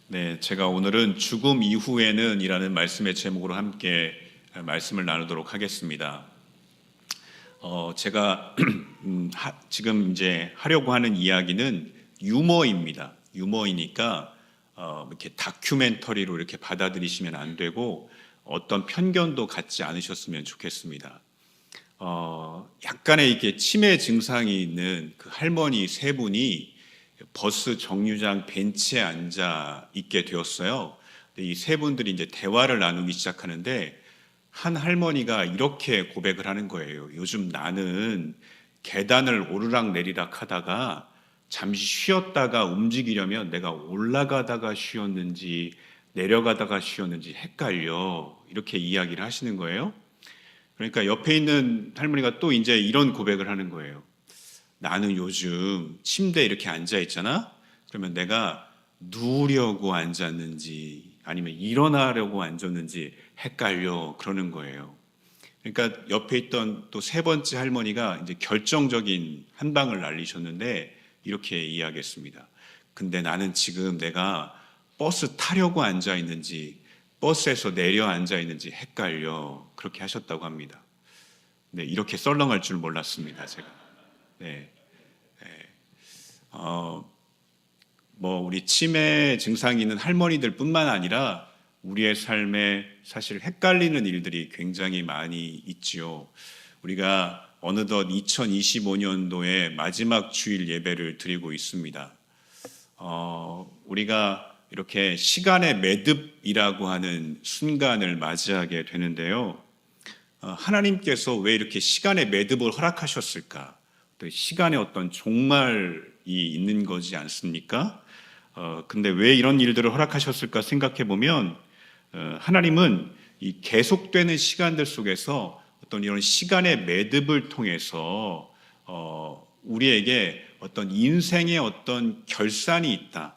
네, 제가 오늘은 죽음 이후에는 이라는 말씀의 제목으로 함께 말씀을 나누도록 하겠습니다. 제가 지금 이제 하려고 하는 이야기는 유머입니다. 유머이니까 이렇게 다큐멘터리로 이렇게 받아들이시면 안 되고 어떤 편견도 갖지 않으셨으면 좋겠습니다. 약간의 이렇게 치매 증상이 있는 그 할머니 세 분이 버스 정류장 벤치에 앉아 있게 되었어요. 이 세 분들이 이제 대화를 나누기 시작하는데 한 할머니가 이렇게 고백을 하는 거예요. 요즘 나는 계단을 오르락 내리락 하다가 잠시 쉬었다가 움직이려면 내가 올라가다가 쉬었는지 내려가다가 쉬었는지 헷갈려. 이렇게 이야기를 하시는 거예요. 그러니까 옆에 있는 할머니가 또 이제 이런 고백을 하는 거예요. 나는 요즘 침대에 이렇게 앉아 있잖아? 그러면 내가 누우려고 앉았는지 아니면 일어나려고 앉았는지 헷갈려 그러는 거예요. 그러니까 옆에 있던 또 세 번째 할머니가 이제 결정적인 한 방을 날리셨는데 이렇게 이야기했습니다. 근데 나는 지금 내가 버스 타려고 앉아 있는지 버스에서 내려 앉아 있는지 헷갈려 그렇게 하셨다고 합니다. 네, 이렇게 썰렁할 줄 몰랐습니다, 제가. 네, 우리 치매 증상이 있는 할머니들뿐만 아니라 우리의 삶에 사실 헷갈리는 일들이 굉장히 많이 있지요. 우리가 어느덧 2025년도에 마지막 주일 예배를 드리고 있습니다. 우리가 이렇게 시간의 매듭이라고 하는 순간을 맞이하게 되는데요. 하나님께서 왜 이렇게 시간의 매듭을 허락하셨을까? 또 시간에 어떤 종말이 있는 거지 않습니까? 근데 왜 이런 일들을 허락하셨을까 생각해 보면 하나님은 이 계속되는 시간들 속에서 어떤 이런 시간의 매듭을 통해서 우리에게 어떤 인생의 어떤 결산이 있다,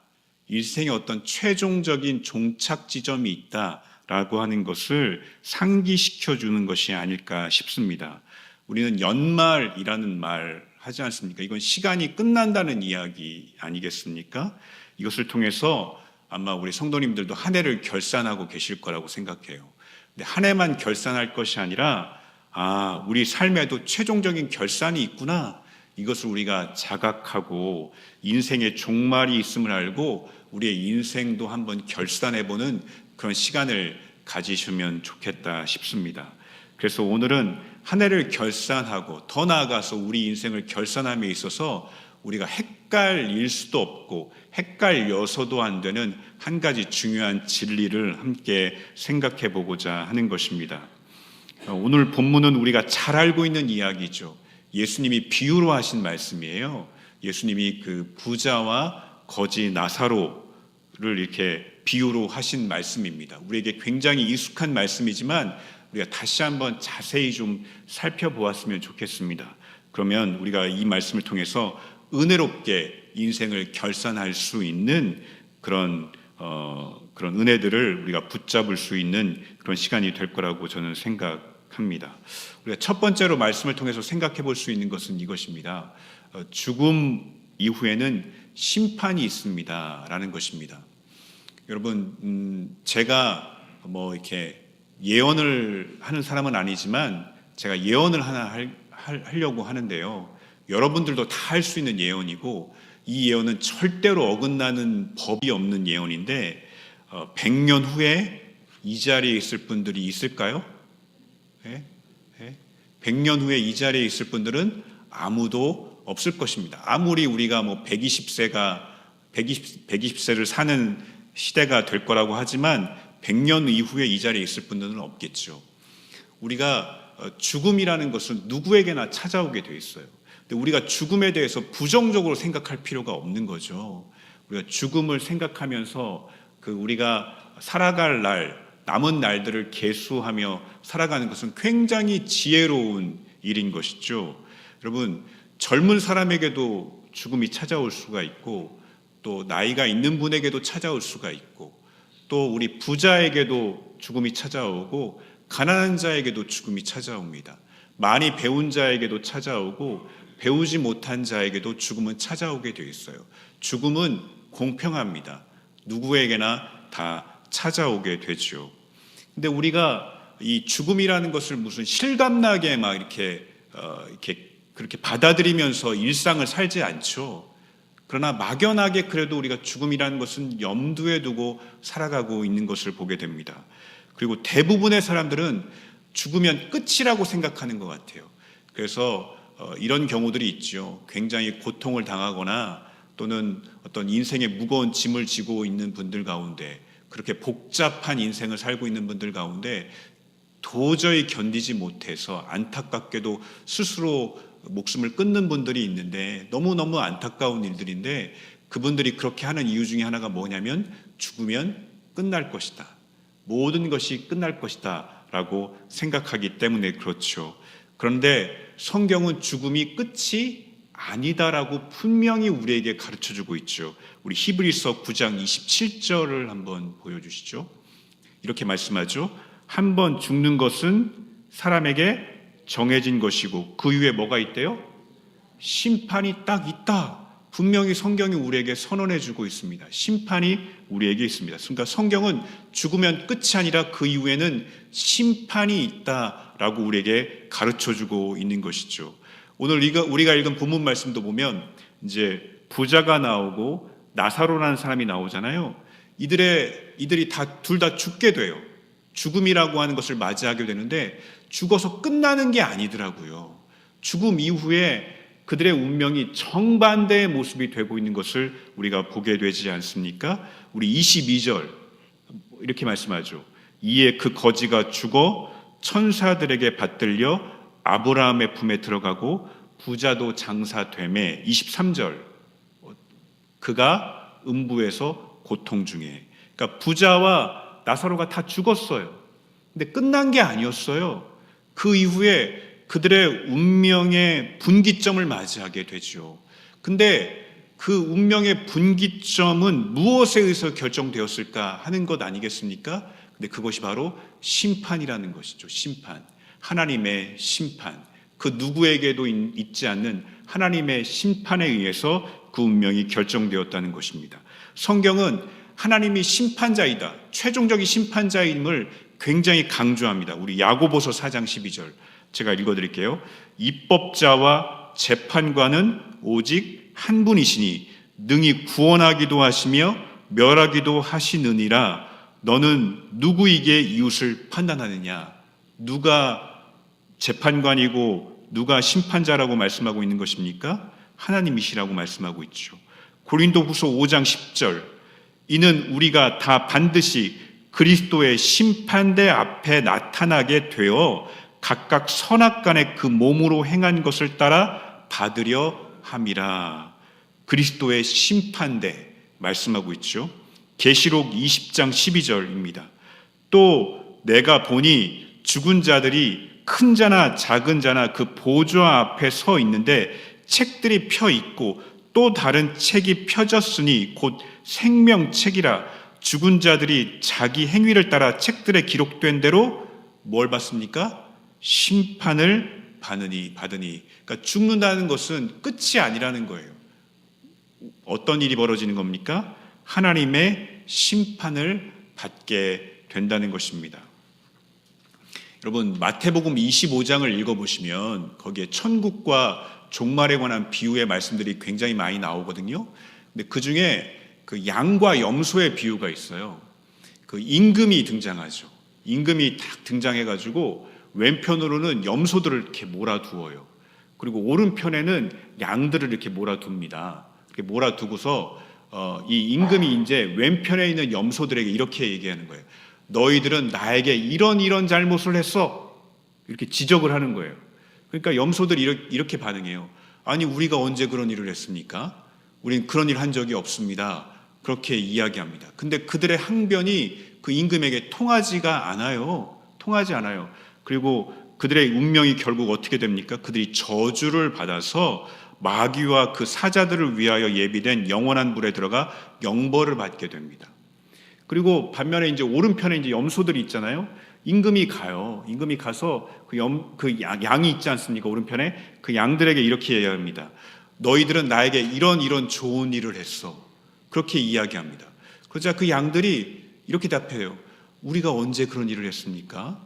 인생의 어떤 최종적인 종착 지점이 있다라고 하는 것을 상기시켜 주는 것이 아닐까 싶습니다. 우리는 연말이라는 말 하지 않습니까? 이건 시간이 끝난다는 이야기 아니겠습니까? 이것을 통해서 아마 우리 성도님들도 한 해를 결산하고 계실 거라고 생각해요. 근데 한 해만 결산할 것이 아니라 우리 삶에도 최종적인 결산이 있구나. 이것을 우리가 자각하고 인생의 종말이 있음을 알고 우리의 인생도 한번 결산해보는 그런 시간을 가지시면 좋겠다 싶습니다. 그래서 오늘은 한 해를 결산하고 더 나아가서 우리 인생을 결산함에 있어서 우리가 헷갈릴 수도 없고 헷갈려서도 안 되는 한 가지 중요한 진리를 함께 생각해 보고자 하는 것입니다. 오늘 본문은 우리가 잘 알고 있는 이야기죠. 예수님이 비유로 하신 말씀이에요. 예수님이 그 부자와 거지 나사로를 이렇게 비유로 하신 말씀입니다. 우리에게 굉장히 익숙한 말씀이지만 우리가 다시 한번 자세히 좀 살펴보았으면 좋겠습니다. 그러면 우리가 이 말씀을 통해서 은혜롭게 인생을 결산할 수 있는 그런 은혜들을 우리가 붙잡을 수 있는 그런 시간이 될 거라고 저는 생각합니다. 우리가 첫 번째로 말씀을 통해서 생각해 볼 수 있는 것은 이것입니다. 죽음 이후에는 심판이 있습니다라는 것입니다. 여러분, 제가 이렇게 예언을 하는 사람은 아니지만 제가 예언을 하나 하려고 하는데요. 여러분들도 다 할 수 있는 예언이고 이 예언은 절대로 어긋나는 법이 없는 예언인데 100년 후에 이 자리에 있을 분들이 있을까요? 100년 후에 이 자리에 있을 분들은 아무도 없을 것입니다. 아무리 우리가 120세를 사는 시대가 될 거라고 하지만 100년 이후에 이 자리에 있을 분들은 없겠죠. 우리가 죽음이라는 것은 누구에게나 찾아오게 돼 있어요. 근데 우리가 죽음에 대해서 부정적으로 생각할 필요가 없는 거죠. 우리가 죽음을 생각하면서 우리가 살아갈 날, 남은 날들을 계수하며 살아가는 것은 굉장히 지혜로운 일인 것이죠. 여러분, 젊은 사람에게도 죽음이 찾아올 수가 있고 또 나이가 있는 분에게도 찾아올 수가 있고 또 우리 부자에게도 죽음이 찾아오고 가난한 자에게도 죽음이 찾아옵니다. 많이 배운 자에게도 찾아오고 배우지 못한 자에게도 죽음은 찾아오게 되어 있어요. 죽음은 공평합니다. 누구에게나 다 찾아오게 되죠. 근데 우리가 이 죽음이라는 것을 무슨 실감나게 막 이렇게 그렇게 받아들이면서 일상을 살지 않죠. 그러나 막연하게 그래도 우리가 죽음이라는 것은 염두에 두고 살아가고 있는 것을 보게 됩니다. 그리고 대부분의 사람들은 죽으면 끝이라고 생각하는 것 같아요. 그래서 이런 경우들이 있죠. 굉장히 고통을 당하거나 또는 어떤 인생의 무거운 짐을 지고 있는 분들 가운데, 그렇게 복잡한 인생을 살고 있는 분들 가운데 도저히 견디지 못해서 안타깝게도 스스로 목숨을 끊는 분들이 있는데, 너무너무 안타까운 일들인데, 그분들이 그렇게 하는 이유 중에 하나가 뭐냐면 죽으면 끝날 것이다, 모든 것이 끝날 것이다 라고 생각하기 때문에 그렇죠. 그런데 성경은 죽음이 끝이 아니다라고 분명히 우리에게 가르쳐주고 있죠. 우리 히브리서 9장 27절을 한번 보여주시죠. 이렇게 말씀하죠. 한 번 죽는 것은 사람에게 정해진 것이고 그 이후에 뭐가 있대요? 심판이 딱 있다. 분명히 성경이 우리에게 선언해주고 있습니다. 심판이 우리에게 있습니다. 그러니까 성경은 죽으면 끝이 아니라 그 이후에는 심판이 있다라고 우리에게 가르쳐주고 있는 것이죠. 오늘 우리가 읽은 본문 말씀도 보면 이제 부자가 나오고 나사로라는 사람이 나오잖아요. 이들이 둘 다 죽게 돼요. 죽음이라고 하는 것을 맞이하게 되는데 죽어서 끝나는 게 아니더라고요. 죽음 이후에 그들의 운명이 정반대의 모습이 되고 있는 것을 우리가 보게 되지 않습니까? 우리 22절 이렇게 말씀하죠. 이에 그 거지가 죽어 천사들에게 받들려 아브라함의 품에 들어가고 부자도 장사되매 23절 그가 음부에서 고통 중에. 그러니까 부자와 나사로가 다 죽었어요. 근데 끝난 게 아니었어요. 그 이후에 그들의 운명의 분기점을 맞이하게 되죠. 근데 그 운명의 분기점은 무엇에 의해서 결정되었을까 하는 것 아니겠습니까? 근데 그것이 바로 심판이라는 것이죠. 심판. 하나님의 심판. 그 누구에게도 있지 않는 하나님의 심판에 의해서 그 운명이 결정되었다는 것입니다. 성경은 하나님이 심판자이다, 최종적인 심판자임을 굉장히 강조합니다. 우리 야고보서 4장 12절 제가 읽어드릴게요. 입법자와 재판관은 오직 한 분이시니 능히 구원하기도 하시며 멸하기도 하시느니라. 너는 누구에게 이웃을 판단하느냐? 누가 재판관이고 누가 심판자라고 말씀하고 있는 것입니까? 하나님이시라고 말씀하고 있죠. 고린도후서 5장 10절 이는 우리가 다 반드시 그리스도의 심판대 앞에 나타나게 되어 각각 선악간에 그 몸으로 행한 것을 따라 받으려 함이라. 그리스도의 심판대 말씀하고 있죠. 계시록 20장 12절입니다. 또 내가 보니 죽은 자들이 큰 자나 작은 자나 그 보좌 앞에 서 있는데 책들이 펴 있고 또 다른 책이 펴졌으니 곧 생명책이라. 죽은 자들이 자기 행위를 따라 책들에 기록된 대로 뭘 받습니까? 심판을 받으니. 그러니까 죽는다는 것은 끝이 아니라는 거예요. 어떤 일이 벌어지는 겁니까? 하나님의 심판을 받게 된다는 것입니다. 여러분 마태복음 25장을 읽어보시면 거기에 천국과 종말에 관한 비유의 말씀들이 굉장히 많이 나오거든요. 근데 그 중에 그 양과 염소의 비유가 있어요. 그 임금이 등장하죠. 임금이 딱 등장해가지고 왼편으로는 염소들을 이렇게 몰아두어요. 그리고 오른편에는 양들을 이렇게 몰아둡니다. 이렇게 몰아두고서 이 임금이 이제 왼편에 있는 염소들에게 이렇게 얘기하는 거예요. 너희들은 나에게 이런 잘못을 했어. 이렇게 지적을 하는 거예요. 그러니까 염소들이 이렇게 반응해요. 아니 우리가 언제 그런 일을 했습니까? 우린 그런 일 한 적이 없습니다. 그렇게 이야기합니다. 근데 그들의 항변이 그 임금에게 통하지 않아요. 그리고 그들의 운명이 결국 어떻게 됩니까? 그들이 저주를 받아서 마귀와 그 사자들을 위하여 예비된 영원한 불에 들어가 영벌을 받게 됩니다. 그리고 반면에 이제 오른편에 이제 염소들이 있잖아요. 임금이 가서 그 양이 있지 않습니까? 오른편에 그 양들에게 이렇게 이야기합니다. 너희들은 나에게 이런 좋은 일을 했어. 그렇게 이야기합니다. 그러자 그 양들이 이렇게 답해요. 우리가 언제 그런 일을 했습니까?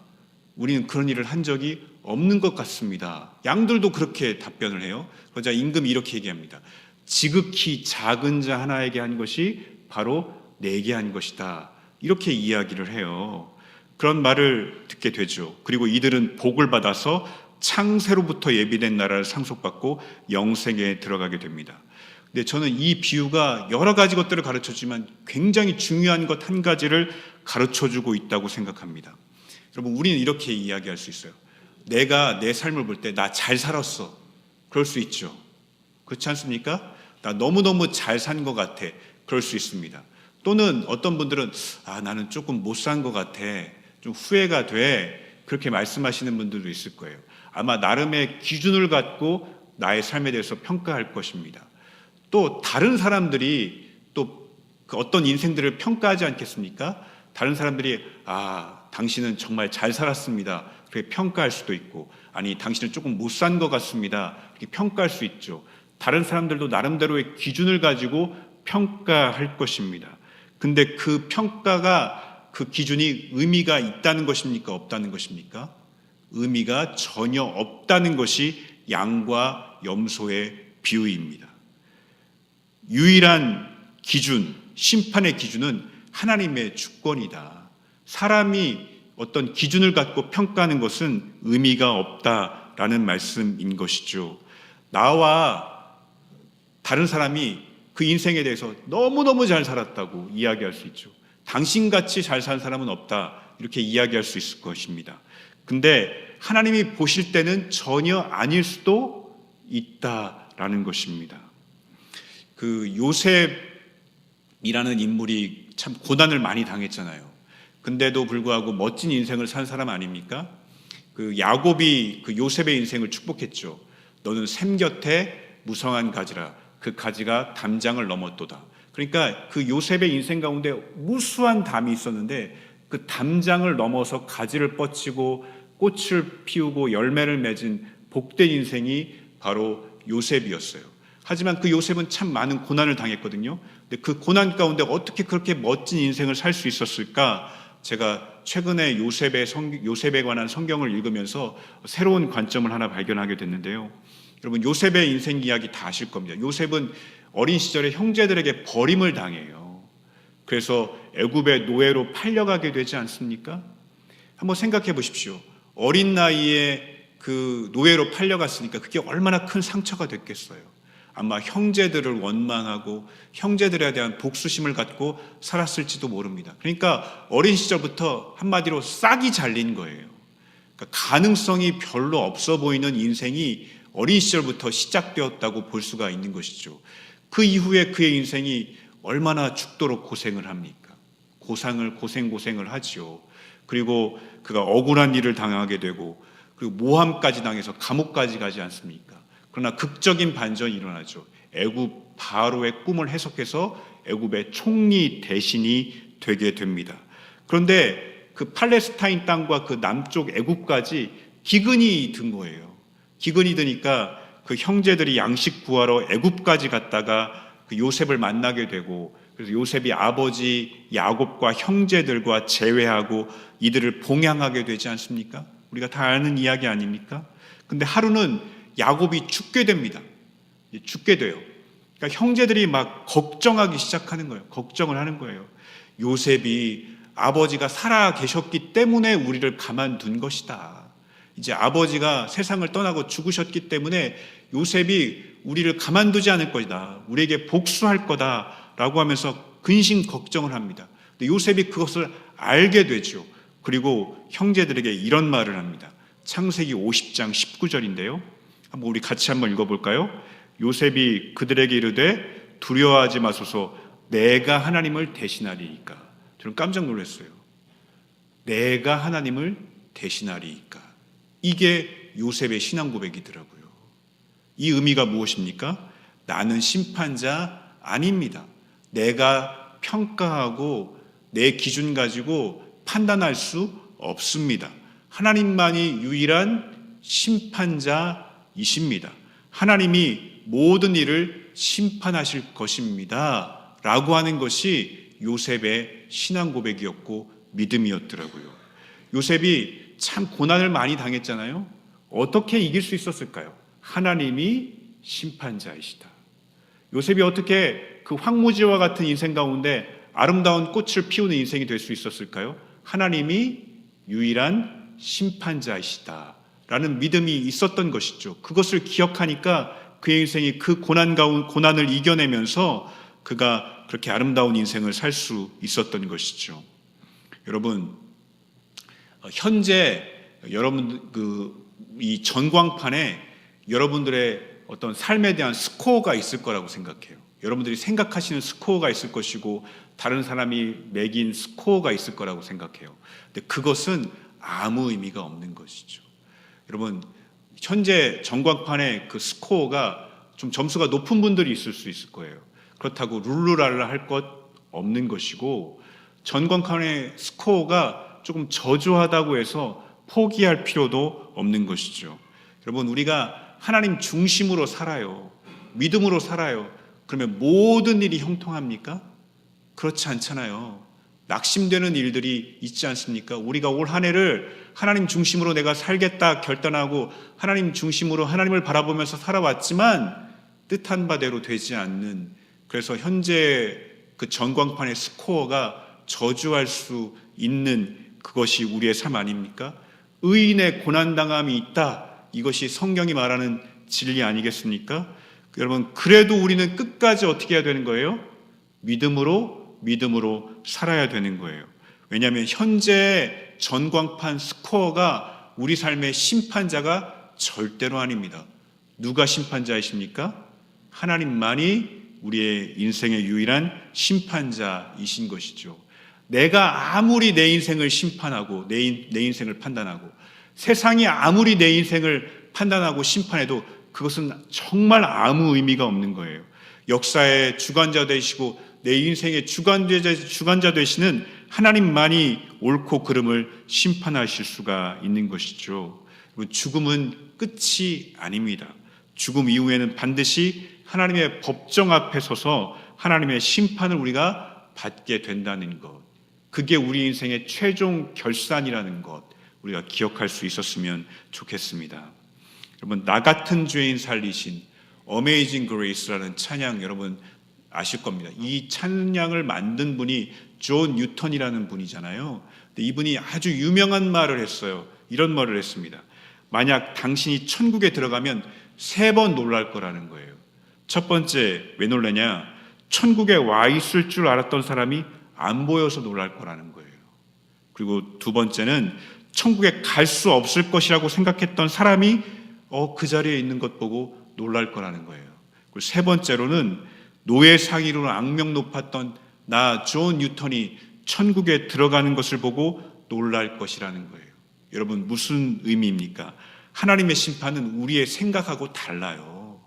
우리는 그런 일을 한 적이 없는 것 같습니다. 양들도 그렇게 답변을 해요. 그러자 임금이 이렇게 얘기합니다. 지극히 작은 자 하나에게 한 것이 바로 내게 한 것이다. 이렇게 이야기를 해요. 그런 말을 듣게 되죠. 그리고 이들은 복을 받아서 창세로부터 예비된 나라를 상속받고 영생에 들어가게 됩니다. 근데 저는 이 비유가 여러 가지 것들을 가르쳐주지만 굉장히 중요한 것 한 가지를 가르쳐주고 있다고 생각합니다. 여러분, 우리는 이렇게 이야기할 수 있어요. 내가 내 삶을 볼 때 나 잘 살았어. 그럴 수 있죠. 그렇지 않습니까? 나 너무너무 잘 산 것 같아. 그럴 수 있습니다. 또는 어떤 분들은 나는 조금 못 산 것 같아. 좀 후회가 돼. 그렇게 말씀하시는 분들도 있을 거예요. 아마 나름의 기준을 갖고 나의 삶에 대해서 평가할 것입니다. 또 다른 사람들이 또 그 어떤 인생들을 평가하지 않겠습니까? 다른 사람들이 당신은 정말 잘 살았습니다. 그렇게 평가할 수도 있고, 아니 당신은 조금 못 산 것 같습니다. 이렇게 평가할 수 있죠. 다른 사람들도 나름대로의 기준을 가지고 평가할 것입니다. 근데 그 평가가, 그 기준이 의미가 있다는 것입니까? 없다는 것입니까? 의미가 전혀 없다는 것이 양과 염소의 비유입니다. 유일한 기준, 심판의 기준은 하나님의 주권이다. 사람이 어떤 기준을 갖고 평가하는 것은 의미가 없다라는 말씀인 것이죠. 나와 다른 사람이 그 인생에 대해서 너무너무 잘 살았다고 이야기할 수 있죠. 당신같이 잘 산 사람은 없다. 이렇게 이야기할 수 있을 것입니다. 근데 하나님이 보실 때는 전혀 아닐 수도 있다라는 것입니다. 그 요셉이라는 인물이 참 고난을 많이 당했잖아요. 근데도 불구하고 멋진 인생을 산 사람 아닙니까? 그 야곱이 그 요셉의 인생을 축복했죠. 너는 샘 곁에 무성한 가지라. 그 가지가 담장을 넘었도다. 그러니까 그 요셉의 인생 가운데 무수한 담이 있었는데 그 담장을 넘어서 가지를 뻗치고 꽃을 피우고 열매를 맺은 복된 인생이 바로 요셉이었어요. 하지만 그 요셉은 참 많은 고난을 당했거든요. 근데 그 고난 가운데 어떻게 그렇게 멋진 인생을 살 수 있었을까? 제가 최근에 요셉에 관한 성경을 읽으면서 새로운 관점을 하나 발견하게 됐는데요. 여러분, 요셉의 인생 이야기 다 아실 겁니다. 요셉은 어린 시절에 형제들에게 버림을 당해요. 그래서 애굽의 노예로 팔려가게 되지 않습니까? 한번 생각해 보십시오. 어린 나이에 그 노예로 팔려갔으니까 그게 얼마나 큰 상처가 됐겠어요. 아마 형제들을 원망하고 형제들에 대한 복수심을 갖고 살았을지도 모릅니다. 그러니까 어린 시절부터 한마디로 싹이 잘린 거예요. 그러니까 가능성이 별로 없어 보이는 인생이 어린 시절부터 시작되었다고 볼 수가 있는 것이죠. 그 이후에 그의 인생이 얼마나 죽도록 고생을 합니까? 고생을 하지요. 그리고 그가 억울한 일을 당하게 되고, 그리고 모함까지 당해서 감옥까지 가지 않습니까? 그러나 극적인 반전이 일어나죠. 애굽 바로의 꿈을 해석해서 애굽의 총리 대신이 되게 됩니다. 그런데 그 팔레스타인 땅과 그 남쪽 애굽까지 기근이 든 거예요. 기근이 드니까 그 형제들이 양식 구하러 애굽까지 갔다가 그 요셉을 만나게 되고, 그래서 요셉이 아버지 야곱과 형제들과 재회하고 이들을 봉양하게 되지 않습니까? 우리가 다 아는 이야기 아닙니까? 근데 하루는 야곱이 죽게 됩니다. 죽게 돼요. 그러니까 형제들이 막 걱정하기 시작하는 거예요. 걱정을 하는 거예요. 요셉이 아버지가 살아 계셨기 때문에 우리를 가만둔 것이다. 이제 아버지가 세상을 떠나고 죽으셨기 때문에 요셉이 우리를 가만두지 않을 것이다. 우리에게 복수할 거다라고 하면서 근심 걱정을 합니다. 근데 요셉이 그것을 알게 되죠. 그리고 형제들에게 이런 말을 합니다. 창세기 50장 19절인데요. 한번 우리 같이 한번 읽어볼까요? 요셉이 그들에게 이르되 두려워하지 마소서, 내가 하나님을 대신하리이까. 저는 깜짝 놀랐어요. 내가 하나님을 대신하리이까. 이게 요셉의 신앙 고백이더라고요. 이 의미가 무엇입니까? 나는 심판자 아닙니다. 내가 평가하고 내 기준 가지고 판단할 수 없습니다. 하나님만이 유일한 심판자이십니다. 하나님이 모든 일을 심판하실 것입니다 라고 하는 것이 요셉의 신앙 고백이었고 믿음이었더라고요. 요셉이 참 고난을 많이 당했잖아요. 어떻게 이길 수 있었을까요? 하나님이 심판자이시다. 요셉이 어떻게 그 황무지와 같은 인생 가운데 아름다운 꽃을 피우는 인생이 될 수 있었을까요? 하나님이 유일한 심판자이시다 라는 믿음이 있었던 것이죠. 그것을 기억하니까 그의 인생이 그 고난을 이겨내면서 그가 그렇게 아름다운 인생을 살 수 있었던 것이죠. 여러분, 현재 여러분 이 전광판에 여러분들의 어떤 삶에 대한 스코어가 있을 거라고 생각해요. 여러분들이 생각하시는 스코어가 있을 것이고 다른 사람이 매긴 스코어가 있을 거라고 생각해요. 근데 그것은 아무 의미가 없는 것이죠. 여러분, 현재 전광판에 그 스코어가 좀 점수가 높은 분들이 있을 수 있을 거예요. 그렇다고 룰루랄라 할 것 없는 것이고, 전광판의 스코어가 조금 저조하다고 해서 포기할 필요도 없는 것이죠. 여러분, 우리가 하나님 중심으로 살아요. 믿음으로 살아요. 그러면 모든 일이 형통합니까? 그렇지 않잖아요. 낙심되는 일들이 있지 않습니까? 우리가 올 한 해를 하나님 중심으로 내가 살겠다 결단하고 하나님 중심으로 하나님을 바라보면서 살아왔지만 뜻한 바대로 되지 않는, 그래서 현재 그 전광판의 스코어가 저주할 수 있는 그것이 우리의 삶 아닙니까? 의인의 고난당함이 있다. 이것이 성경이 말하는 진리 아니겠습니까? 여러분, 그래도 우리는 끝까지 어떻게 해야 되는 거예요? 믿음으로 살아야 되는 거예요. 왜냐하면 현재 전광판 스코어가 우리 삶의 심판자가 절대로 아닙니다. 누가 심판자이십니까? 하나님만이 우리의 인생의 유일한 심판자이신 것이죠. 내가 아무리 내 인생을 심판하고 내 인생을 판단하고 세상이 아무리 내 인생을 판단하고 심판해도 그것은 정말 아무 의미가 없는 거예요. 역사의 주관자 되시고 내 인생의 주관자 되시는 하나님만이 옳고 그름을 심판하실 수가 있는 것이죠. 죽음은 끝이 아닙니다. 죽음 이후에는 반드시 하나님의 법정 앞에 서서 하나님의 심판을 우리가 받게 된다는 것, 그게 우리 인생의 최종 결산이라는 것, 우리가 기억할 수 있었으면 좋겠습니다. 여러분, 나 같은 죄인 살리신 Amazing Grace라는 찬양 여러분 아실 겁니다. 이 찬양을 만든 분이 존 뉴턴이라는 분이잖아요. 근데 이분이 아주 유명한 말을 했어요. 이런 말을 했습니다. 만약 당신이 천국에 들어가면 3번 놀랄 거라는 거예요. 첫 번째, 왜 놀라냐? 천국에 와 있을 줄 알았던 사람이 안 보여서 놀랄 거라는 거예요. 그리고 두 번째는 천국에 갈 수 없을 것이라고 생각했던 사람이 그 자리에 있는 것 보고 놀랄 거라는 거예요. 그리고 세 번째로는 노예 상의로 악명 높았던 나 존 뉴턴이 천국에 들어가는 것을 보고 놀랄 것이라는 거예요. 여러분, 무슨 의미입니까? 하나님의 심판은 우리의 생각하고 달라요.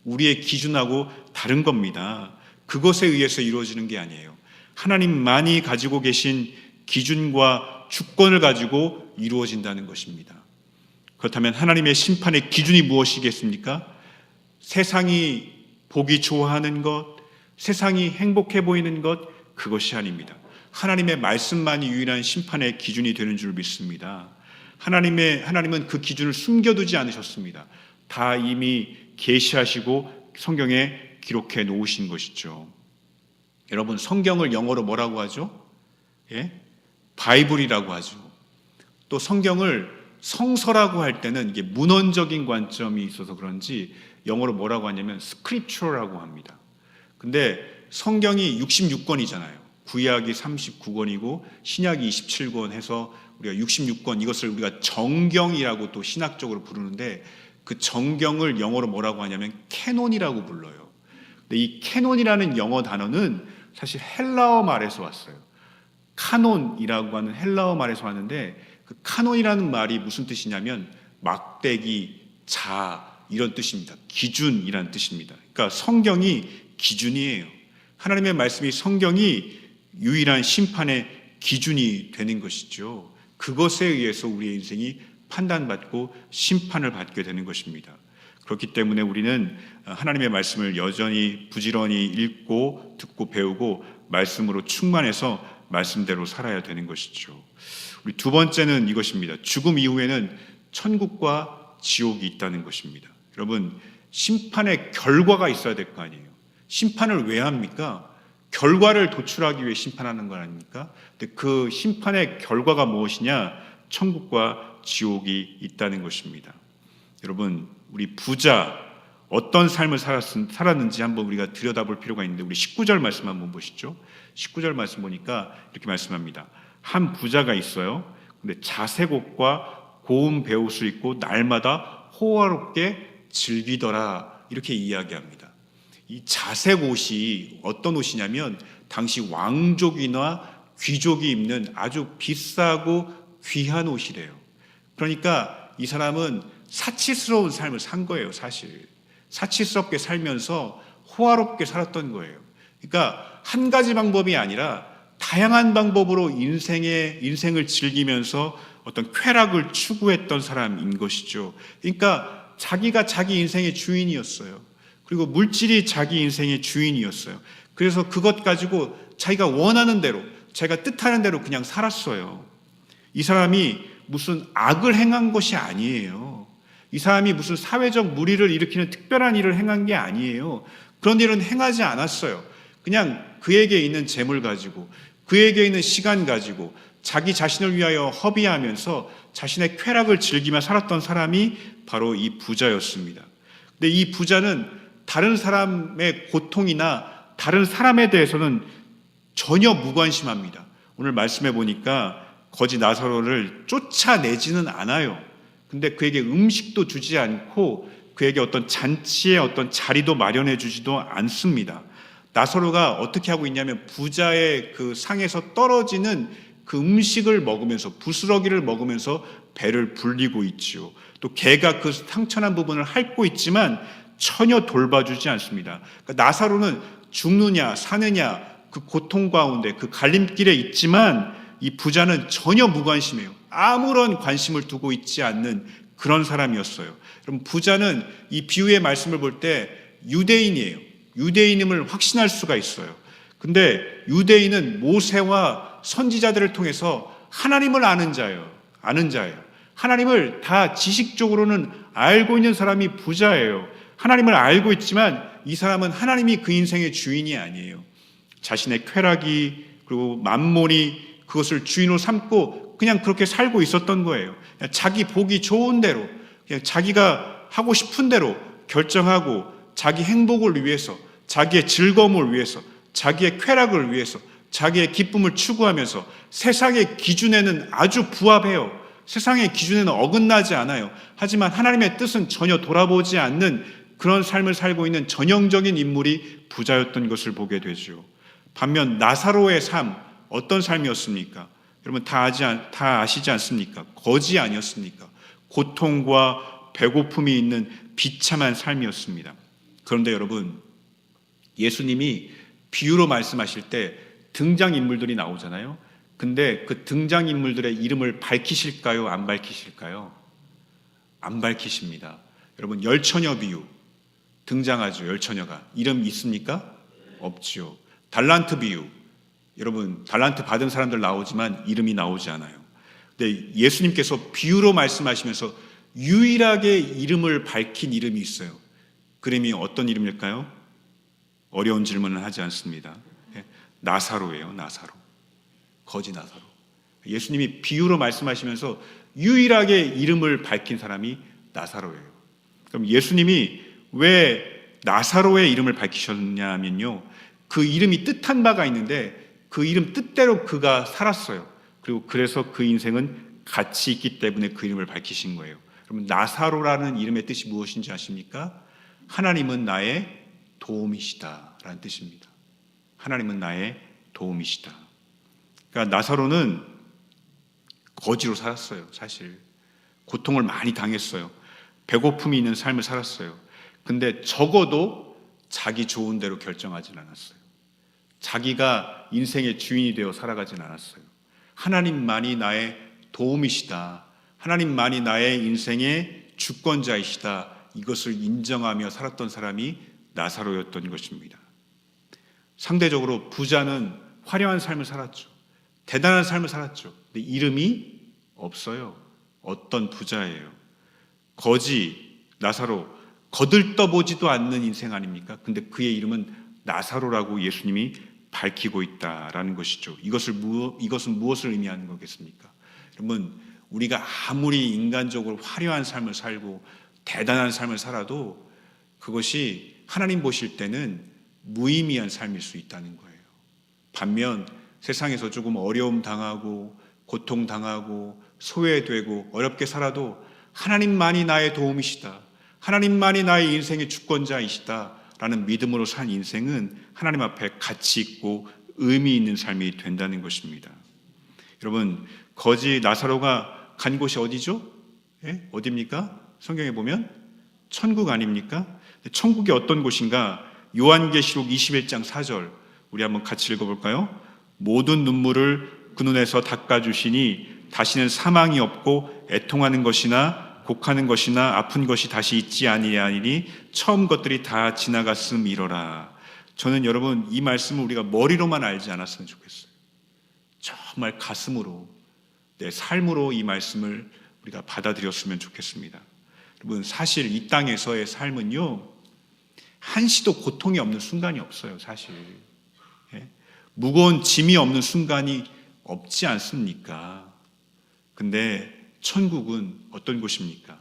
우리의 기준하고 다른 겁니다. 그것에 의해서 이루어지는 게 아니에요. 하나님만이 가지고 계신 기준과 주권을 가지고 이루어진다는 것입니다. 그렇다면 하나님의 심판의 기준이 무엇이겠습니까? 세상이 보기 좋아하는 것, 세상이 행복해 보이는 것, 그것이 아닙니다. 하나님의 말씀만이 유일한 심판의 기준이 되는 줄 믿습니다. 하나님은 그 기준을 숨겨두지 않으셨습니다. 다 이미 계시하시고 성경에 기록해 놓으신 것이죠. 여러분, 성경을 영어로 뭐라고 하죠? 바이블이라고 하죠. 또 성경을 성서라고 할 때는 이게 문헌적인 관점이 있어서 그런지 영어로 뭐라고 하냐면 스크립처라고 합니다. 근데 성경이 66권이잖아요. 구약이 39권이고 신약이 27권 해서 우리가 66권, 이것을 우리가 정경이라고 또 신학적으로 부르는데 그 정경을 영어로 뭐라고 하냐면 캐논이라고 불러요. 근데 이 캐논이라는 영어 단어는 사실 헬라어 말에서 왔어요. 카논이라고 하는 헬라어 말에서 왔는데 그 카논이라는 말이 무슨 뜻이냐면 막대기, 자 이런 뜻입니다. 기준이라는 뜻입니다. 그러니까 성경이 기준이에요. 하나님의 말씀이 성경이 유일한 심판의 기준이 되는 것이죠. 그것에 의해서 우리의 인생이 판단받고 심판을 받게 되는 것입니다. 그렇기 때문에 우리는 하나님의 말씀을 여전히 부지런히 읽고 듣고 배우고 말씀으로 충만해서 말씀대로 살아야 되는 것이죠. 우리 두 번째는 이것입니다. 죽음 이후에는 천국과 지옥이 있다는 것입니다. 여러분, 심판의 결과가 있어야 될 거 아니에요. 심판을 왜 합니까? 결과를 도출하기 위해 심판하는 거 아닙니까? 근데 그 심판의 결과가 무엇이냐? 천국과 지옥이 있다는 것입니다. 여러분, 우리 부자 어떤 삶을 살았는지 한번 우리가 들여다볼 필요가 있는데, 우리 19절 말씀 한번 보시죠. 19절 말씀 보니까 이렇게 말씀합니다. 한 부자가 있어요. 근데 자색 옷과 고운 베옷을 입고 날마다 호화롭게 즐기더라, 이렇게 이야기합니다. 이 자색 옷이 어떤 옷이냐면 당시 왕족이나 귀족이 입는 아주 비싸고 귀한 옷이래요. 그러니까 이 사람은 사치스러운 삶을 산 거예요. 사실 사치스럽게 살면서 호화롭게 살았던 거예요. 그러니까 한 가지 방법이 아니라 다양한 방법으로 인생을 즐기면서 어떤 쾌락을 추구했던 사람인 것이죠. 그러니까 자기가 자기 인생의 주인이었어요. 그리고 물질이 자기 인생의 주인이었어요. 그래서 그것 가지고 자기가 원하는 대로, 자기가 뜻하는 대로 그냥 살았어요. 이 사람이 무슨 악을 행한 것이 아니에요. 이 사람이 무슨 사회적 물의를 일으키는 특별한 일을 행한 게 아니에요. 그런 일은 행하지 않았어요. 그냥 그에게 있는 재물 가지고, 그에게 있는 시간 가지고 자기 자신을 위하여 허비하면서 자신의 쾌락을 즐기며 살았던 사람이 바로 이 부자였습니다. 근데 이 부자는 다른 사람의 고통이나 다른 사람에 대해서는 전혀 무관심합니다. 오늘 말씀해 보니까 거지 나사로를 쫓아내지는 않아요. 근데 그에게 음식도 주지 않고 그에게 어떤 잔치의 어떤 자리도 마련해 주지도 않습니다. 나사로가 어떻게 하고 있냐면 부자의 그 상에서 떨어지는 그 음식을 먹으면서, 부스러기를 먹으면서 배를 불리고 있지요. 또 개가 그 상처난 부분을 핥고 있지만 전혀 돌봐주지 않습니다. 그러니까 나사로는 죽느냐 사느냐 그 고통 가운데 그 갈림길에 있지만 이 부자는 전혀 무관심해요. 아무런 관심을 두고 있지 않는 그런 사람이었어요. 그럼 부자는 이 비유의 말씀을 볼 때 유대인이에요. 유대인임을 확신할 수가 있어요. 근데 유대인은 모세와 선지자들을 통해서 하나님을 아는 자예요. 하나님을 다 지식적으로는 알고 있는 사람이 부자예요. 하나님을 알고 있지만 이 사람은 하나님이 그 인생의 주인이 아니에요. 자신의 쾌락이 그리고 만몬이 그것을 주인으로 삼고 그냥 그렇게 살고 있었던 거예요. 그냥 자기 보기 좋은 대로, 그냥 자기가 하고 싶은 대로 결정하고 자기 행복을 위해서, 자기의 즐거움을 위해서, 자기의 쾌락을 위해서, 자기의 기쁨을 추구하면서 세상의 기준에는 아주 부합해요. 세상의 기준에는 어긋나지 않아요. 하지만 하나님의 뜻은 전혀 돌아보지 않는 그런 삶을 살고 있는 전형적인 인물이 부자였던 것을 보게 되죠. 반면 나사로의 삶, 어떤 삶이었습니까? 여러분 다 아시지 않습니까? 거지 아니었습니까? 고통과 배고픔이 있는 비참한 삶이었습니다. 그런데 여러분, 예수님이 비유로 말씀하실 때 등장인물들이 나오잖아요. 근데 그 등장인물들의 이름을 밝히실까요? 안 밝히실까요? 안 밝히십니다. 여러분, 열처녀 비유 등장하죠. 열처녀가. 이름 있습니까? 없지요. 달란트 비유, 여러분 달란트 받은 사람들 나오지만 이름이 나오지 않아요. 근데 예수님께서 비유로 말씀하시면서 유일하게 이름을 밝힌 이름이 있어요. 그 이름이 어떤 이름일까요? 어려운 질문을 하지 않습니다. 나사로예요. 나사로. 거지 나사로. 예수님이 비유로 말씀하시면서 유일하게 이름을 밝힌 사람이 나사로예요. 그럼 예수님이 왜 나사로의 이름을 밝히셨냐면요, 그 이름이 뜻한 바가 있는데 그 이름 뜻대로 그가 살았어요. 그리고 그래서 그 인생은 가치 있기 때문에 그 이름을 밝히신 거예요. 그럼 나사로라는 이름의 뜻이 무엇인지 아십니까? 하나님은 나의 도움이시다 라는 뜻입니다. 하나님은 나의 도움이시다. 그러니까 나사로는 거지로 살았어요. 사실 고통을 많이 당했어요. 배고픔이 있는 삶을 살았어요. 근데 적어도 자기 좋은 대로 결정하진 않았어요. 자기가 인생의 주인이 되어 살아가진 않았어요. 하나님만이 나의 도움이시다, 하나님만이 나의 인생의 주권자이시다, 이것을 인정하며 살았던 사람이 나사로였던 것입니다. 상대적으로 부자는 화려한 삶을 살았죠. 대단한 삶을 살았죠. 근데 이름이 없어요. 어떤 부자예요. 거지, 나사로, 거들떠보지도 않는 인생 아닙니까? 근데 그의 이름은 나사로라고 예수님이 밝히고 있다라는 것이죠. 이것은 무엇을 의미하는 거겠습니까? 여러분, 우리가 아무리 인간적으로 화려한 삶을 살고 대단한 삶을 살아도 그것이 하나님 보실 때는 무의미한 삶일 수 있다는 거예요. 반면 세상에서 조금 어려움 당하고 고통 당하고 소외되고 어렵게 살아도 하나님만이 나의 도움이시다. 하나님만이 나의 인생의 주권자이시다. 라는 믿음으로 산 인생은 하나님 앞에 가치 있고 의미 있는 삶이 된다는 것입니다. 여러분, 거지 나사로가 간 곳이 어디죠? 예? 어디입니까? 성경에 보면 천국 아닙니까? 천국이 어떤 곳인가? 요한계시록 21장 4절 우리 한번 같이 읽어볼까요? 모든 눈물을 그 눈에서 닦아주시니 다시는 사망이 없고 애통하는 것이나 곡하는 것이나 아픈 것이 다시 있지 아니하니 처음 것들이 다 지나갔음이로라. 저는 여러분 이 말씀을 우리가 머리로만 알지 않았으면 좋겠어요. 정말 가슴으로 내 삶으로 이 말씀을 우리가 받아들였으면 좋겠습니다. 여러분 사실 이 땅에서의 삶은요 한시도 고통이 없는 순간이 없어요. 사실 무거운 짐이 없는 순간이 없지 않습니까? 근데 천국은 어떤 곳입니까?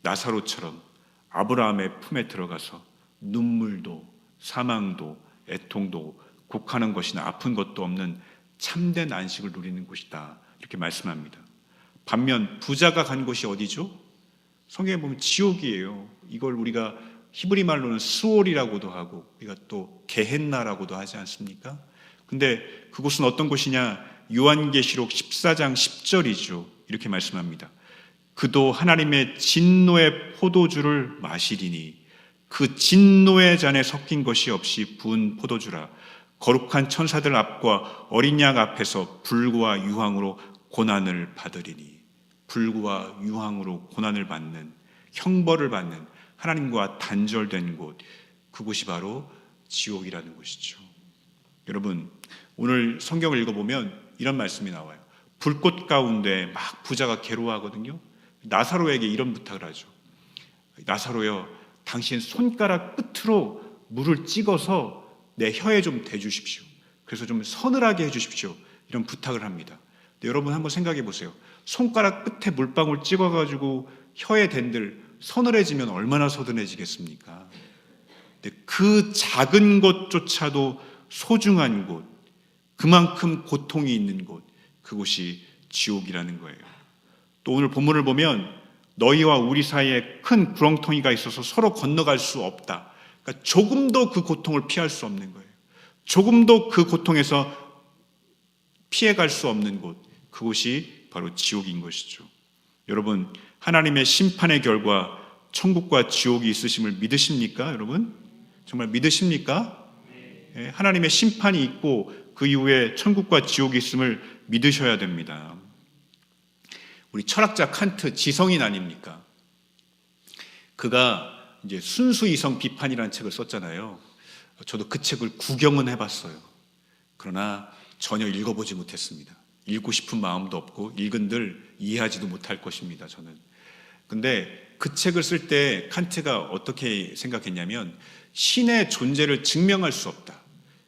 나사로처럼 아브라함의 품에 들어가서 눈물도 사망도 애통도 곡하는 것이나 아픈 것도 없는 참된 안식을 누리는 곳이다. 이렇게 말씀합니다. 반면 부자가 간 곳이 어디죠? 성경에 보면 지옥이에요. 이걸 우리가 히브리 말로는 스올이라고도 하고 우리가 또 게헨나라고도 하지 않습니까? 근데 그곳은 어떤 곳이냐? 요한계시록 14장 10절이죠. 이렇게 말씀합니다. 그도 하나님의 진노의 포도주를 마시리니 그 진노의 잔에 섞인 것이 없이 부은 포도주라. 거룩한 천사들 앞과 어린 양 앞에서 불과 유황으로 고난을 받으리니 불과 유황으로 고난을 받는 형벌을 받는 하나님과 단절된 곳 그곳이 바로 지옥이라는 곳이죠. 여러분 오늘 성경을 읽어보면 이런 말씀이 나와요. 불꽃 가운데 막 부자가 괴로워하거든요. 나사로에게 이런 부탁을 하죠. 나사로여 당신 손가락 끝으로 물을 찍어서 내 혀에 좀 대주십시오. 그래서 좀 서늘하게 해주십시오. 이런 부탁을 합니다. 근데 여러분 한번 생각해 보세요. 손가락 끝에 물방울 찍어가지고 혀에 댄들 서늘해지면 얼마나 서늘해지겠습니까? 근데 그 작은 것조차도 소중한 곳, 그만큼 고통이 있는 곳, 그곳이 지옥이라는 거예요. 또 오늘 본문을 보면 너희와 우리 사이에 큰 구렁텅이가 있어서 서로 건너갈 수 없다. 그러니까 조금도 그 고통을 피할 수 없는 거예요. 조금도 그 고통에서 피해갈 수 없는 곳, 그곳이 바로 지옥인 것이죠. 여러분, 하나님의 심판의 결과 천국과 지옥이 있으심을 믿으십니까? 여러분? 정말 믿으십니까? 하나님의 심판이 있고 그 이후에 천국과 지옥이 있음을 믿으셔야 됩니다. 우리 철학자 칸트 지성인 아닙니까? 그가 이제 순수이성 비판이라는 책을 썼잖아요. 저도 그 책을 구경은 해봤어요. 그러나 전혀 읽어보지 못했습니다. 읽고 싶은 마음도 없고 읽은들 이해하지도 못할 것입니다. 저는. 근데 그 책을 쓸 때 칸트가 어떻게 생각했냐면 신의 존재를 증명할 수 없다.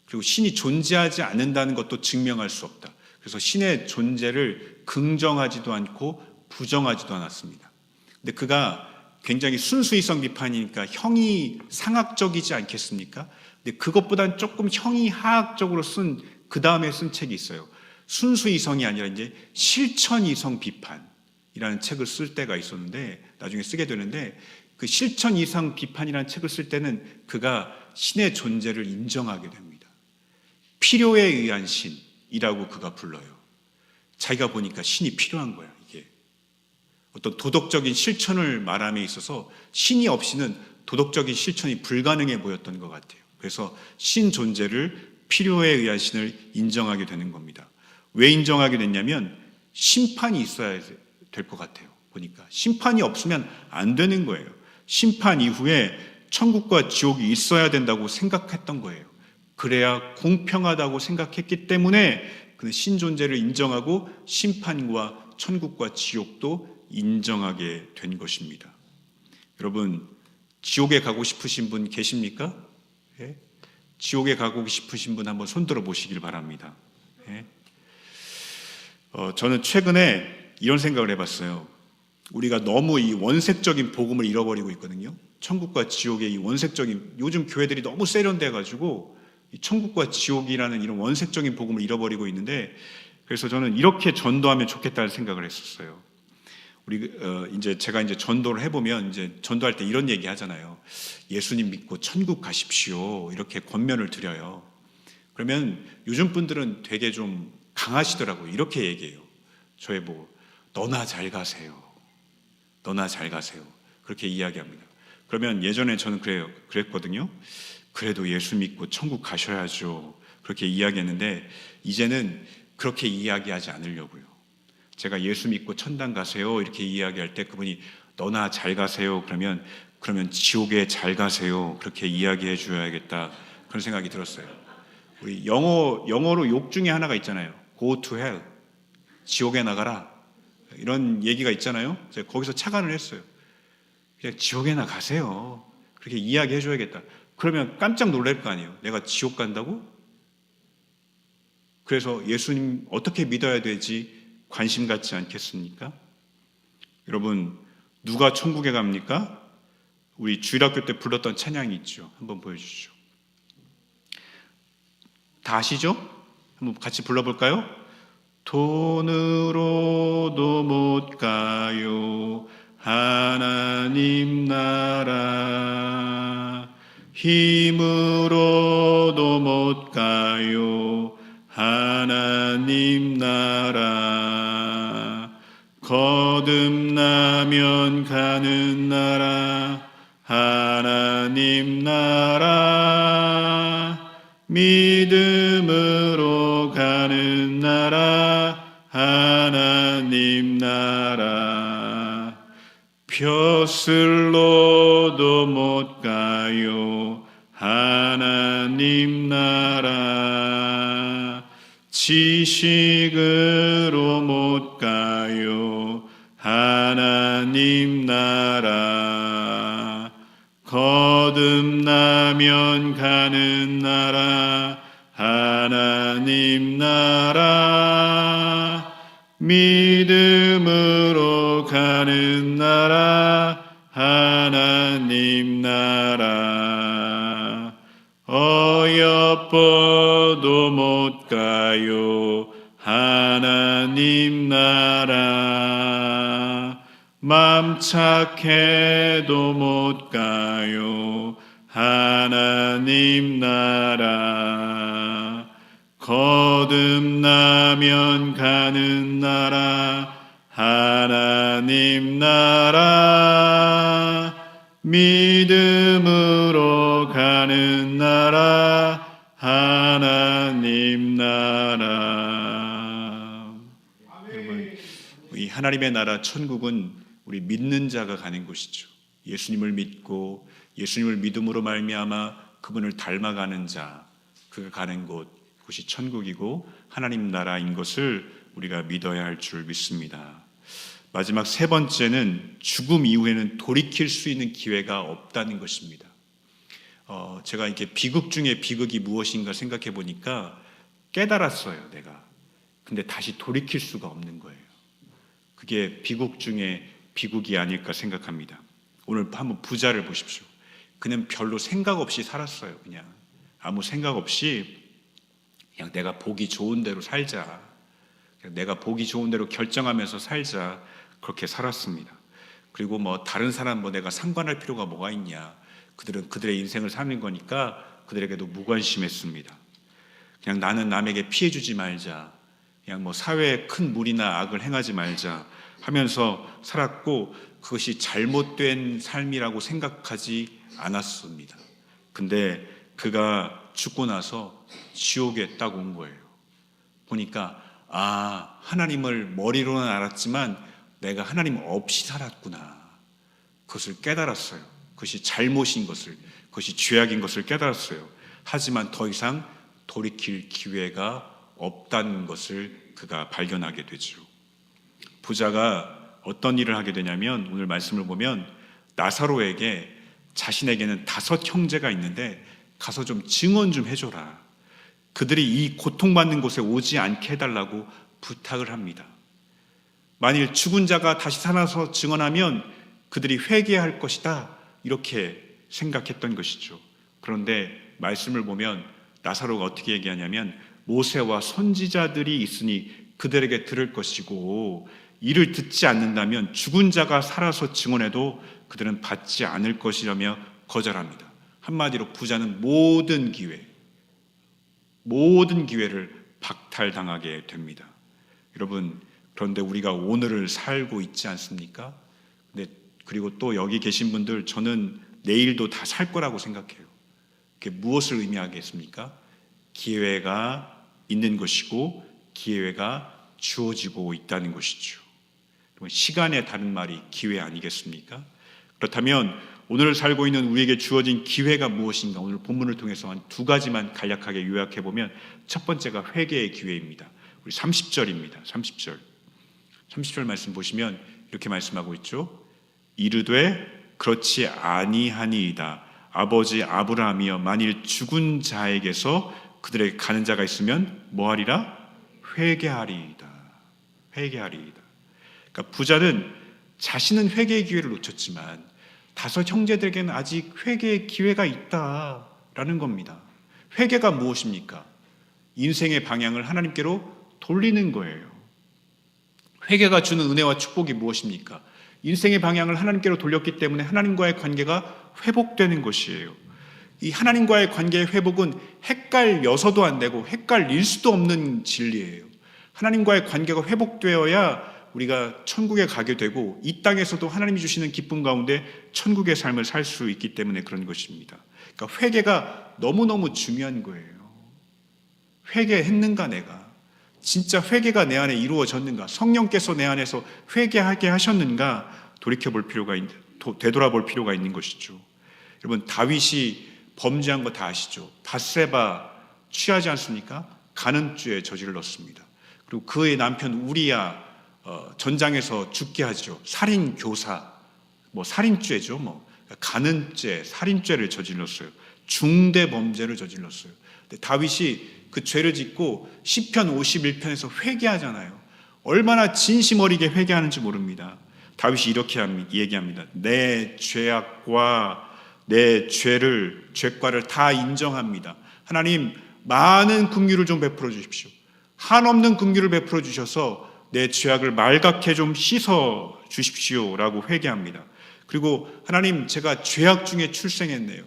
그리고 신이 존재하지 않는다는 것도 증명할 수 없다. 그래서 신의 존재를 긍정하지도 않고 부정하지도 않았습니다. 근데 그가 굉장히 순수이성 비판이니까 형이 상학적이지 않겠습니까? 근데 그것보다는 조금 형이 하학적으로 쓴 그 다음에 쓴 책이 있어요. 순수이성이 아니라 이제 실천이성 비판이라는 책을 쓸 때가 있었는데 나중에 쓰게 되는데 그 실천이성 비판이라는 책을 쓸 때는 그가 신의 존재를 인정하게 됩니다. 필요에 의한 신이라고 그가 불러요. 자기가 보니까 신이 필요한 거야. 이게 어떤 도덕적인 실천을 말함에 있어서 신이 없이는 도덕적인 실천이 불가능해 보였던 것 같아요. 그래서 신 존재를 필요에 의한 신을 인정하게 되는 겁니다. 왜 인정하게 됐냐면 심판이 있어야 될 것 같아요. 보니까 심판이 없으면 안 되는 거예요. 심판 이후에 천국과 지옥이 있어야 된다고 생각했던 거예요. 그래야 공평하다고 생각했기 때문에 그는 신존재를 인정하고 심판과 천국과 지옥도 인정하게 된 것입니다. 여러분, 지옥에 가고 싶으신 분 계십니까? 예? 지옥에 가고 싶으신 분 한번 손들어 보시길 바랍니다. 예? 저는 최근에 이런 생각을 해봤어요. 우리가 너무 이 원색적인 복음을 잃어버리고 있거든요. 천국과 지옥의 이 원색적인, 요즘 교회들이 너무 세련돼가지고 이 천국과 지옥이라는 이런 원색적인 복음을 잃어버리고 있는데, 그래서 저는 이렇게 전도하면 좋겠다는 생각을 했었어요. 이제 제가 이제 전도를 해보면 이제 전도할 때 이런 얘기 하잖아요. 예수님 믿고 천국 가십시오. 이렇게 권면을 드려요. 그러면 요즘 분들은 되게 좀 강하시더라고요. 이렇게 얘기해요. 저의 너나 잘 가세요. 너나 잘 가세요. 그렇게 이야기합니다. 그러면 예전에 저는 그랬거든요. 그래도 예수 믿고 천국 가셔야죠. 그렇게 이야기했는데 이제는 그렇게 이야기하지 않으려고요. 제가 예수 믿고 천당 가세요 이렇게 이야기할 때 그분이 너나 잘 가세요 그러면 지옥에 잘 가세요 그렇게 이야기해 줘야겠다, 그런 생각이 들었어요. 우리 영어로 욕 중에 하나가 있잖아요. Go to hell. 지옥에 나가라. 이런 얘기가 있잖아요. 제가 거기서 착안을 했어요. 그냥 지옥에나 가세요. 그렇게 이야기해 줘야겠다. 그러면 깜짝 놀랄 거 아니에요. 내가 지옥 간다고? 그래서 예수님 어떻게 믿어야 되지 관심 갖지 않겠습니까? 여러분, 누가 천국에 갑니까? 우리 주일학교 때 불렀던 찬양이 있죠. 한번 보여주시죠. 다 아시죠? 한번 같이 불러볼까요? 돈으로도 못 가요 하나님 나라, 힘으로도 못 가요 하나님 나라, 거듭나면 가는 나라 하나님 나라, 믿음으로 가는 나라 하나님 나라, 벼슬로도 못 가요 하나님 나라, 지식으로 못 가요 하나님 나라, 거듭나면 가는 나라 하나님 나라, 믿음으로 가는 나라 하나님 나라, 어여뻐도 못 가요 하나님 나라, 맘 착해도 못 가요 하나님 나라, 거듭나면 가는 나라 하나님 나라, 믿음으로 가는 나라 하나님 나라. 여러분, 이 하나님의 나라 천국은 우리 믿는 자가 가는 곳이죠. 예수님을 믿고 예수님을 믿음으로 말미암아 그분을 닮아가는 자, 그가 가는 곳이 천국이고 하나님 나라인 것을 우리가 믿어야 할 줄 믿습니다. 마지막 세 번째는 죽음 이후에는 돌이킬 수 있는 기회가 없다는 것입니다. 제가 이렇게 비극 중에 비극이 무엇인가 생각해 보니까 깨달았어요, 내가. 근데 다시 돌이킬 수가 없는 거예요. 그게 비극 중에 비극이 아닐까 생각합니다. 오늘 한번 부자를 보십시오. 그는 별로 생각 없이 살았어요. 그냥 아무 생각 없이 그냥 내가 보기 좋은 대로 살자, 내가 보기 좋은 대로 결정하면서 살자, 그렇게 살았습니다. 그리고 다른 사람 내가 상관할 필요가 뭐가 있냐, 그들은 그들의 인생을 사는 거니까 그들에게도 무관심했습니다. 그냥 나는 남에게 피해 주지 말자, 그냥 사회에 큰 무리나 악을 행하지 말자 하면서 살았고, 그것이 잘못된 삶이라고 생각하지 않았습니다. 근데 그가 죽고 나서 지옥에 딱 온 거예요. 보니까 하나님을 머리로는 알았지만 내가 하나님 없이 살았구나, 그것을 깨달았어요. 그것이 잘못인 것을, 그것이 죄악인 것을 깨달았어요. 하지만 더 이상 돌이킬 기회가 없다는 것을 그가 발견하게 되죠. 부자가 어떤 일을 하게 되냐면 오늘 말씀을 보면 나사로에게 자신에게는 5 형제가 있는데 가서 좀 증언 좀 해줘라. 그들이 이 고통받는 곳에 오지 않게 해달라고 부탁을 합니다. 만일 죽은 자가 다시 살아서 증언하면 그들이 회개할 것이다. 이렇게 생각했던 것이죠. 그런데 말씀을 보면 나사로가 어떻게 얘기하냐면 모세와 선지자들이 있으니 그들에게 들을 것이고 이를 듣지 않는다면 죽은 자가 살아서 증언해도 그들은 받지 않을 것이라며 거절합니다. 한마디로 부자는 모든 기회를 박탈당하게 됩니다. 여러분, 그런데 우리가 오늘을 살고 있지 않습니까? 그리고 또 여기 계신 분들 저는 내일도 다 살 거라고 생각해요. 그게 무엇을 의미하겠습니까? 기회가 있는 것이고 기회가 주어지고 있다는 것이죠. 시간의 다른 말이 기회 아니겠습니까? 그렇다면 오늘 살고 있는 우리에게 주어진 기회가 무엇인가? 오늘 본문을 통해서 한 2가지만 간략하게 요약해 보면 첫 번째가 회개의 기회입니다. 우리 30절입니다. 30절 말씀 보시면 이렇게 말씀하고 있죠. 이르되 그렇지 아니하니이다. 아버지 아브라함이여 만일 죽은 자에게서 그들에게 가는 자가 있으면 뭐하리라? 회개하리이다. 그러니까 부자는 자신은 회개의 기회를 놓쳤지만 5 형제들에게는 아직 회개의 기회가 있다라는 겁니다. 회개가 무엇입니까? 인생의 방향을 하나님께로 돌리는 거예요. 회개가 주는 은혜와 축복이 무엇입니까? 인생의 방향을 하나님께로 돌렸기 때문에 하나님과의 관계가 회복되는 것이에요. 이 하나님과의 관계의 회복은 헷갈려서도 안 되고 헷갈릴 수도 없는 진리예요. 하나님과의 관계가 회복되어야 우리가 천국에 가게 되고 이 땅에서도 하나님이 주시는 기쁨 가운데 천국의 삶을 살 수 있기 때문에 그런 것입니다. 그러니까 회개가 너무너무 중요한 거예요. 회개했는가 내가? 진짜 회개가 내 안에 이루어졌는가? 성령께서 내 안에서 회개하게 하셨는가? 되돌아볼 필요가 있는 것이죠. 여러분, 다윗이 범죄한 거 다 아시죠? 밧세바 취하지 않습니까? 간음죄에 저질렀습니다. 그리고 그의 남편 우리야 전장에서 죽게 하죠. 살인 교사, 살인죄죠. 간음죄, 살인죄를 저질렀어요. 중대 범죄를 저질렀어요. 근데 다윗이 그 죄를 짓고 시편 51편에서 회개하잖아요. 얼마나 진심 어리게 회개하는지 모릅니다. 다윗이 이렇게 얘기합니다. 내 죄악과 내 죄과를 다 인정합니다. 하나님, 많은 긍휼을 좀 베풀어 주십시오. 한없는 긍휼을 베풀어 주셔서 내 죄악을 말갛게 좀 씻어 주십시오라고 회개합니다. 그리고 하나님, 제가 죄악 중에 출생했네요.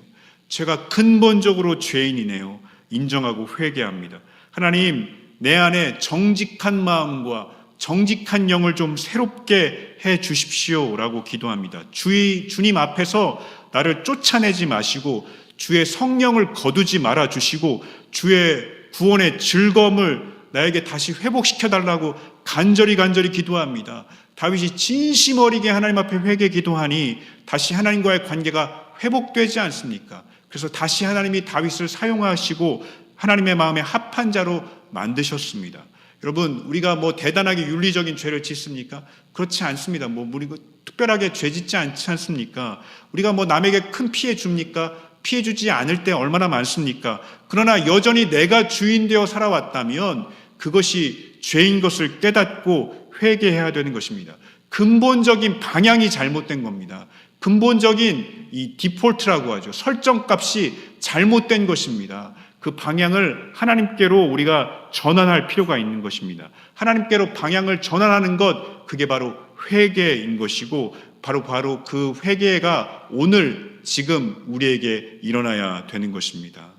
제가 근본적으로 죄인이네요. 인정하고 회개합니다. 하나님, 내 안에 정직한 마음과 정직한 영을 좀 새롭게 해 주십시오라고 기도합니다. 주님 앞에서 나를 쫓아내지 마시고 주의 성령을 거두지 말아 주시고 주의 구원의 즐거움을 나에게 다시 회복시켜 달라고 간절히 기도합니다. 다윗이 진심 어리게 하나님 앞에 회개 기도하니 다시 하나님과의 관계가 회복되지 않습니까? 그래서 다시 하나님이 다윗을 사용하시고 하나님의 마음에 합한 자로 만드셨습니다. 여러분, 우리가 대단하게 윤리적인 죄를 짓습니까? 그렇지 않습니다. 우리 특별하게 죄 짓지 않지 않습니까? 우리가 남에게 큰 피해 줍니까? 피해 주지 않을 때 얼마나 많습니까? 그러나 여전히 내가 주인 되어 살아왔다면 그것이 죄인 것을 깨닫고 회개해야 되는 것입니다. 근본적인 방향이 잘못된 겁니다. 근본적인 이 디폴트라고 하죠. 설정값이 잘못된 것입니다. 그 방향을 하나님께로 우리가 전환할 필요가 있는 것입니다. 하나님께로 방향을 전환하는 것, 그게 바로 회개인 것이고 바로 그 회개가 오늘 지금 우리에게 일어나야 되는 것입니다.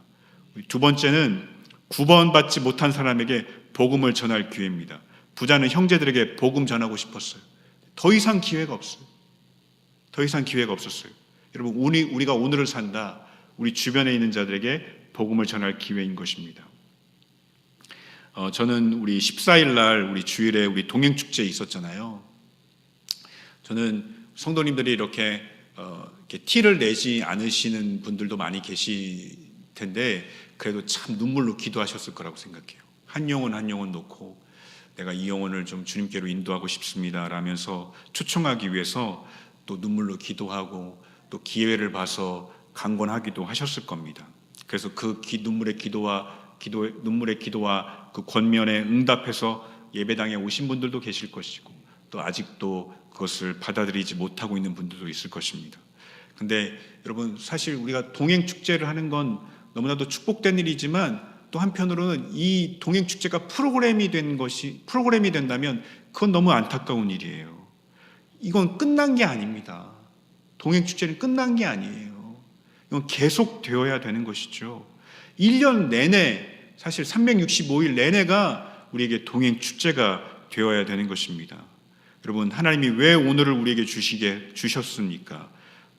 2번째는 구원받지 못한 사람에게 복음을 전할 기회입니다. 부자는 형제들에게 복음 전하고 싶었어요. 더 이상 기회가 없어요. 여러분, 우리가 오늘을 산다. 우리 주변에 있는 자들에게 복음을 전할 기회인 것입니다. 저는 우리 14일 날 우리 주일에 우리 동행축제 있었잖아요. 저는 성도님들이 이렇게 티를 내지 않으시는 분들도 많이 계실 텐데 그래도 참 눈물로 기도하셨을 거라고 생각해요. 한 영혼 한 영혼 놓고 내가 이 영혼을 좀 주님께로 인도하고 싶습니다 라면서 초청하기 위해서 또 눈물로 기도하고 또 기회를 봐서 강권하기도 하셨을 겁니다. 그래서 그 눈물의 기도와 그 권면에 응답해서 예배당에 오신 분들도 계실 것이고 또 아직도 그것을 받아들이지 못하고 있는 분들도 있을 것입니다. 근데 여러분, 사실 우리가 동행 축제를 하는 건 너무나도 축복된 일이지만 또 한편으로는 이 동행 축제가 프로그램이 된다면 그건 너무 안타까운 일이에요. 이건 끝난 게 아닙니다. 동행 축제는 끝난 게 아니에요. 이건 계속 되어야 되는 것이죠. 1년 내내, 사실 365일 내내가 우리에게 동행 축제가 되어야 되는 것입니다. 여러분, 하나님이 왜 오늘을 우리에게 주셨습니까?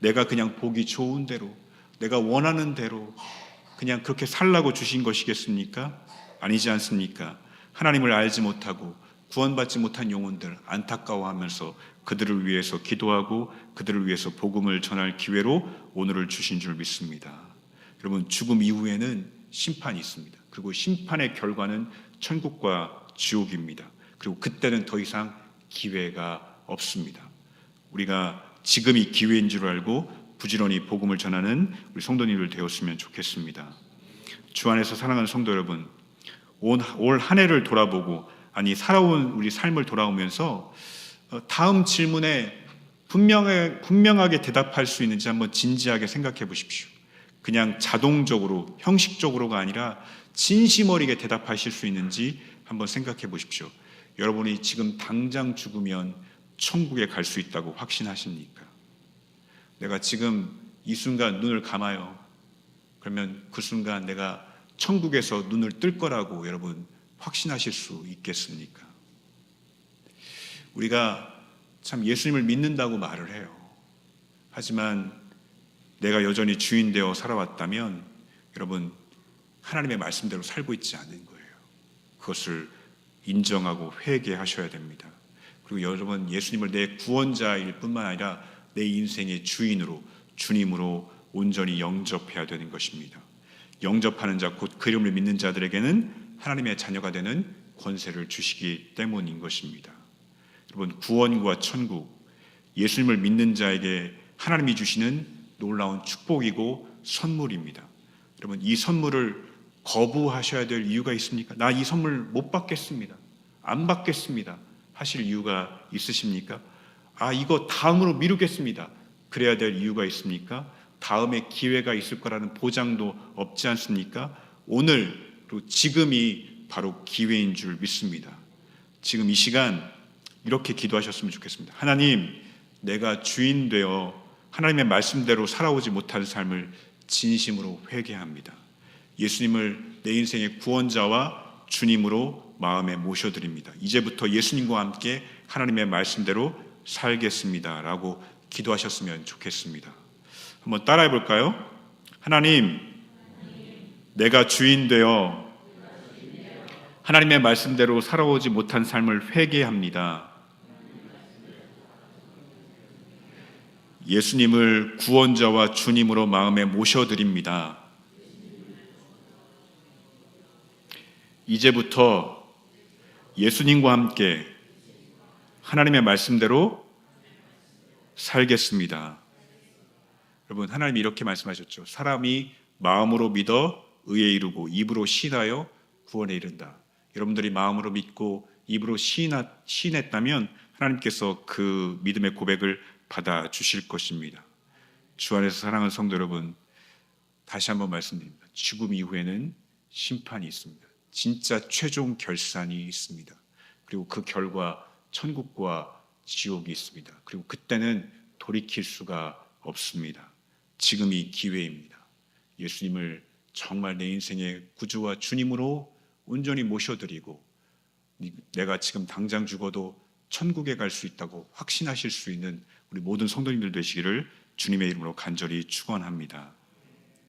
내가 그냥 보기 좋은 대로, 내가 원하는 대로 그냥 그렇게 살라고 주신 것이겠습니까? 아니지 않습니까? 하나님을 알지 못하고 구원받지 못한 영혼들 안타까워하면서 그들을 위해서 기도하고 그들을 위해서 복음을 전할 기회로 오늘을 주신 줄 믿습니다. 여러분, 죽음 이후에는 심판이 있습니다. 그리고 심판의 결과는 천국과 지옥입니다. 그리고 그때는 더 이상 기회가 없습니다. 우리가 지금이 기회인 줄 알고 부지런히 복음을 전하는 우리 성도님들 되었으면 좋겠습니다. 주 안에서 사랑하는 성도 여러분, 올 한 해를 돌아보고 살아온 우리 삶을 돌아오면서 다음 질문에 분명하게 대답할 수 있는지 한번 진지하게 생각해 보십시오. 그냥 자동적으로, 형식적으로가 아니라 진심 어리게 대답하실 수 있는지 한번 생각해 보십시오. 여러분이 지금 당장 죽으면 천국에 갈 수 있다고 확신하십니까? 내가 지금 이 순간 눈을 감아요. 그러면 그 순간 내가 천국에서 눈을 뜰 거라고 여러분 확신하실 수 있겠습니까? 우리가 참 예수님을 믿는다고 말을 해요. 하지만 내가 여전히 주인 되어 살아왔다면 여러분, 하나님의 말씀대로 살고 있지 않은 거예요. 그것을 인정하고 회개하셔야 됩니다. 그리고 여러분, 예수님을 내 구원자일 뿐만 아니라 내 인생의 주인으로, 주님으로 온전히 영접해야 되는 것입니다. 영접하는 자, 곧 그 이름을 믿는 자들에게는 하나님의 자녀가 되는 권세를 주시기 때문인 것입니다. 여러분, 구원과 천국, 예수님을 믿는 자에게 하나님이 주시는 놀라운 축복이고 선물입니다. 여러분, 이 선물을 거부하셔야 될 이유가 있습니까? 나 이 선물 못 받겠습니다, 안 받겠습니다 하실 이유가 있으십니까? 이거 다음으로 미루겠습니다, 그래야 될 이유가 있습니까? 다음에 기회가 있을 거라는 보장도 없지 않습니까? 오늘, 또 지금이 바로 기회인 줄 믿습니다. 지금 이 시간 이렇게 기도하셨으면 좋겠습니다. 하나님, 내가 주인 되어 하나님의 말씀대로 살아오지 못한 삶을 진심으로 회개합니다. 예수님을 내 인생의 구원자와 주님으로 마음에 모셔드립니다. 이제부터 예수님과 함께 하나님의 말씀대로 살겠습니다 라고 기도하셨으면 좋겠습니다. 한번 따라해 볼까요? 하나님, 내가 주인 되어 하나님의 말씀대로 살아오지 못한 삶을 회개합니다. 예수님을 구원자와 주님으로 마음에 모셔드립니다. 이제부터 예수님과 함께 하나님의 말씀대로 살겠습니다. 여러분, 하나님이 이렇게 말씀하셨죠. 사람이 마음으로 믿어 의에 이르고 입으로 시인하여 구원에 이른다. 여러분들이 마음으로 믿고 입으로 시인했다면 하나님께서 그 믿음의 고백을 받아주실 것입니다. 주 안에서 사랑하는 성도 여러분, 다시 한번 말씀드립니다. 죽음 이후에는 심판이 있습니다. 진짜 최종 결산이 있습니다. 그리고 그 결과 천국과 지옥이 있습니다. 그리고 그때는 돌이킬 수가 없습니다. 지금이 기회입니다. 예수님을 정말 내 인생의 구주와 주님으로 온전히 모셔드리고 내가 지금 당장 죽어도 천국에 갈 수 있다고 확신하실 수 있는 우리 모든 성도님들 되시기를 주님의 이름으로 간절히 축원합니다.